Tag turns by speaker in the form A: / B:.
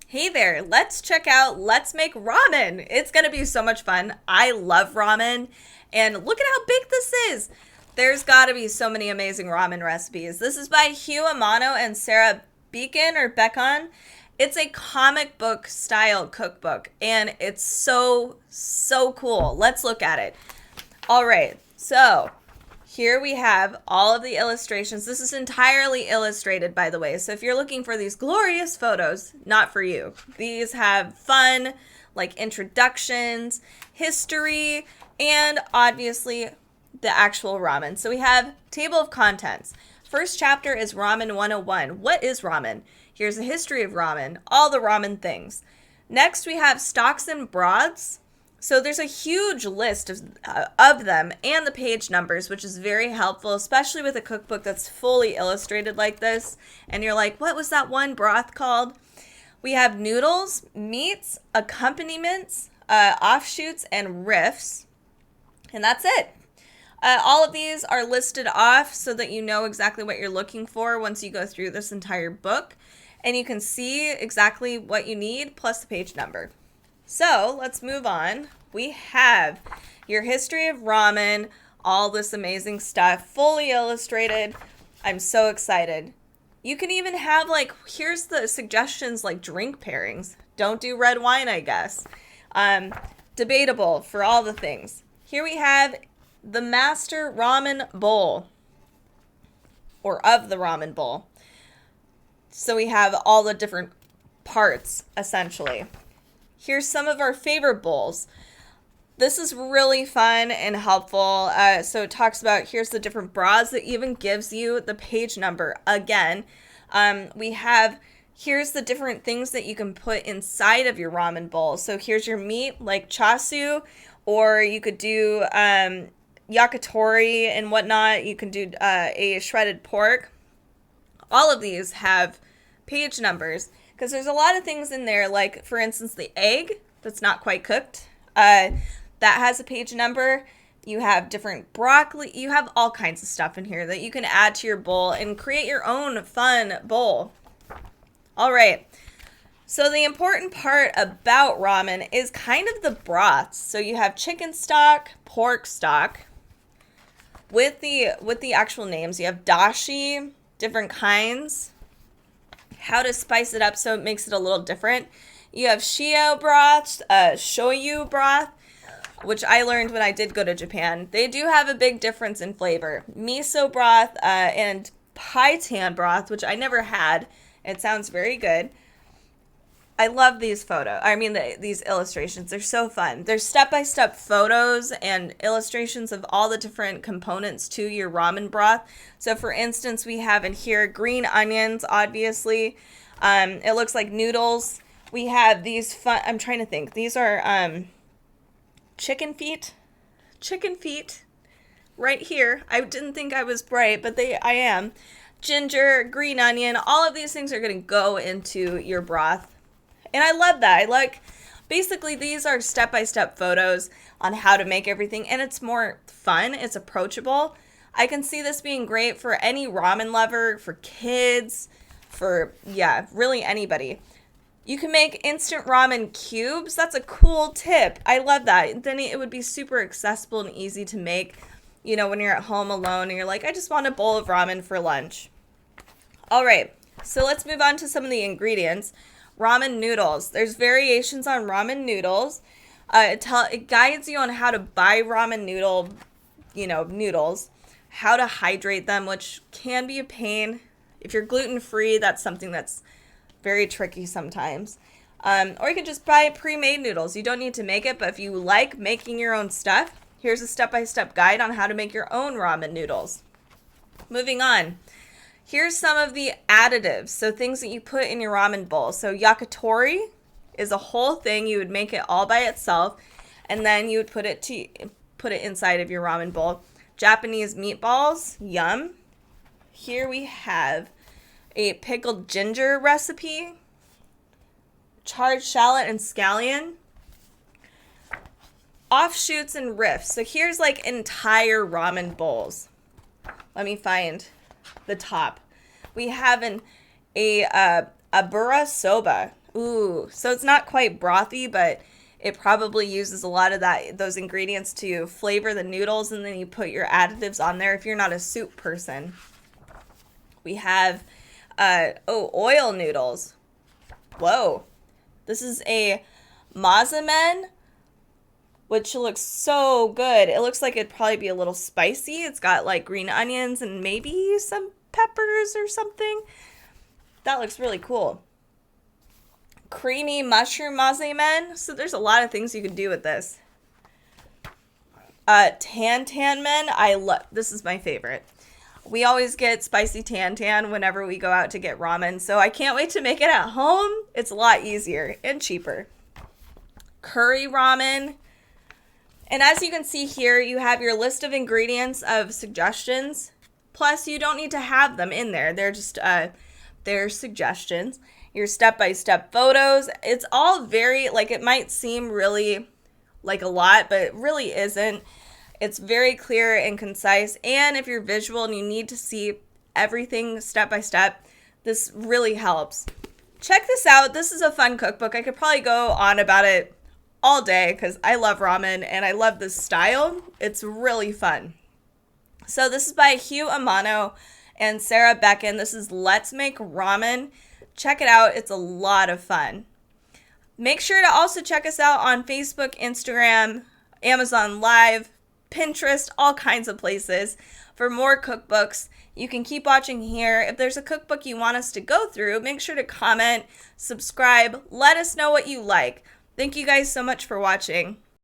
A: Hey there, let's check out Let's Make Ramen. It's gonna be so much fun. I love ramen, and look at how big this is. There's gotta be so many amazing ramen recipes. This is by Hugh Amano and Sarah Becan. It's a comic book style cookbook, and it's so cool. Let's look at it. All right, so here we have all of the illustrations. This is entirely illustrated, by the way. So if you're looking for these glorious photos, not for you. These have fun, like introductions, history, and obviously the actual ramen. So we have table of contents. First chapter is Ramen 101. What is ramen? Here's a history of ramen, all the ramen things. Next, we have stocks and broths. So there's a huge list of them and the page numbers, which is very helpful, especially with a cookbook that's fully illustrated like this. And you're like, what was that one broth called? We have noodles, meats, accompaniments, offshoots, and riffs. And that's it. All of these are listed off so that you know exactly what you're looking for once you go through this entire book. And you can see exactly what you need plus the page number. So let's move on. We have your history of ramen, all this amazing stuff, fully illustrated. I'm so excited. You can even have here's the suggestions like drink pairings. Don't do red wine, I guess. Debatable for all the things. Here we have the master ramen bowl, or of the ramen bowl. So we have all the different parts, essentially. Here's some of our favorite bowls. This is really fun and helpful. So it talks about, here's the different broths. That even gives you the page number again. We have, here's the different things that you can put inside of your ramen bowl. So here's your meat, like chasu, or you could do yakitori and whatnot. You can do a shredded pork. All of these have page numbers, because there's a lot of things in there, like, for instance, the egg that's not quite cooked. That has a page number. You have different broccoli. You have all kinds of stuff in here that you can add to your bowl and create your own fun bowl. All right. So the important part about ramen is kind of the broths. So you have chicken stock, pork stock. With the actual names, you have dashi, different kinds. How to spice it up so it makes it a little different. You have shio broth, shoyu broth, which I learned when I did go to Japan. They do have a big difference in flavor. Miso broth and paitan broth, which I never had. It sounds very good. I love these these illustrations. They're so fun. There's step-by-step photos and illustrations of all the different components to your ramen broth. So for instance, we have in here green onions, obviously. It looks like noodles. We have these fun, I'm trying to think. These are chicken feet. Chicken feet right here. I didn't think I was bright, but I am. Ginger, green onion, all of these things are going to go into your broth. And I love that. Basically, these are step-by-step photos on how to make everything, and it's more fun. It's approachable. I can see this being great for any ramen lover, for kids, for, really anybody. You can make instant ramen cubes. That's a cool tip. I love that. Then it would be super accessible and easy to make, when you're at home alone and you're like, I just want a bowl of ramen for lunch. All right, so let's move on to some of the ingredients. Ramen noodles. There's variations on ramen noodles. It guides you on how to buy ramen noodles, how to hydrate them, which can be a pain. If you're gluten-free, that's something that's very tricky sometimes. Or you can just buy pre-made noodles. You don't need to make it, but if you like making your own stuff, here's a step-by-step guide on how to make your own ramen noodles. Moving on. Here's some of the additives, so things that you put in your ramen bowl. So yakitori is a whole thing. You would make it all by itself, and then you would put it inside of your ramen bowl. Japanese meatballs, yum. Here we have a pickled ginger recipe, charred shallot and scallion, offshoots and riffs. So here's entire ramen bowls. Let me find the top. We have a abura soba. Ooh, so it's not quite brothy, but it probably uses a lot of those ingredients to flavor the noodles, and then you put your additives on there if you're not a soup person. We have oil noodles. Whoa. This is a Ramen, which looks so good. It looks like it'd probably be a little spicy. It's got like green onions and maybe some peppers or something. That looks really cool. Creamy mushroom ramen. So there's a lot of things you can do with this. Tan men. This is my favorite. We always get spicy tan whenever we go out to get ramen, so I can't wait to make it at home. It's a lot easier and cheaper. Curry ramen. And as you can see here, you have your list of ingredients of suggestions. Plus, you don't need to have them in there. They're just they're suggestions. Your step-by-step photos. It's all very, like, it might seem really like a lot, but it really isn't. It's very clear and concise. And if you're visual and you need to see everything step by step, this really helps. Check this out. This is a fun cookbook. I could probably go on about it all day because I love ramen and I love this style. It's really fun. So this is by Hugh Amano and Sarah Becan. This is Let's Make Ramen. Check it out. It's a lot of fun. Make sure to also check us out on Facebook, Instagram, Amazon Live, Pinterest, all kinds of places for more cookbooks. You can keep watching here. If there's a cookbook you want us to go through, make sure to comment, subscribe, let us know what you like. Thank you guys so much for watching.